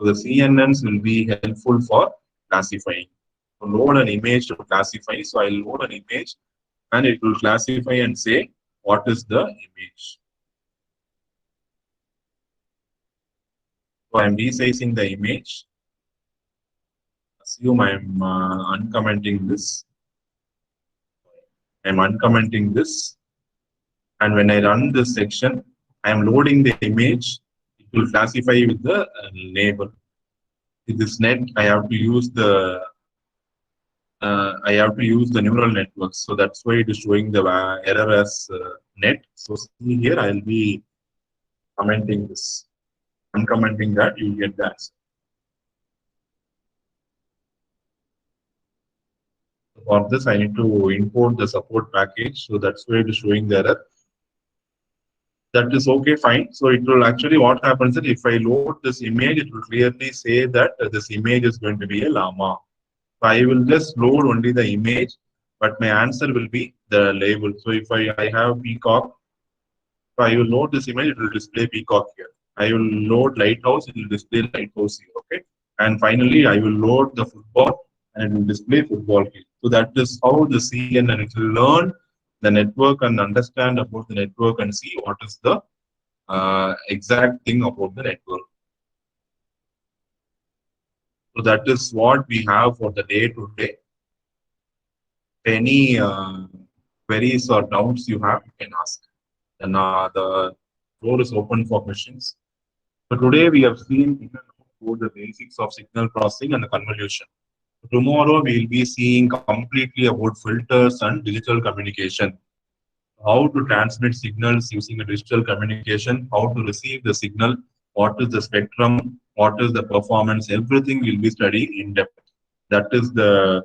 So the CNNs will be helpful for classifying. So load an image to classify. So I'll load an image and it will classify and say what is the image. So I'm resizing the image. Assume I'm uncommenting this. I'm uncommenting this. And when I run this section, I'm loading the image. It will classify with the label. With this net, I have to use the neural network. So that's why it is showing the error as net. So see here, I'll be commenting this. I'm commenting that, you get that. For this, I need to import the support package. So that's why it is showing the error. That is okay, fine. So it will actually, what happens is if I load this image, it will clearly say that this image is going to be a llama. So I will just load only the image, but my answer will be the label. So if I have peacock, so I will load this image, it will display peacock here. I will load lighthouse, it will display lighthouse here, okay? And finally, I will load the football and it will display football here. So that is how the CNN, it will learn the network and understand about the network and see what is the exact thing about the network. So that is what we have for the day today. Any queries or doubts you have, you can ask. And the floor is open for questions. So today we have seen the basics of signal processing and the convolution. Tomorrow we will be seeing completely about filters and digital communication. How to transmit signals using a digital communication, how to receive the signal, what is the spectrum, what is the performance, everything we'll be studying in depth. That is the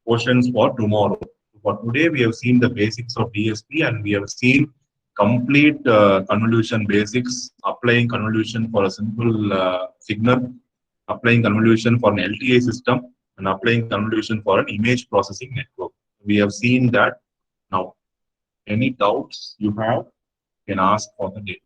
questions for tomorrow. For today, we have seen the basics of DSP and we have seen complete convolution basics, applying convolution for a simple signal, applying convolution for an LTI system, and applying convolution for an image processing network. We have seen that now. Any doubts you have, you can ask for the day.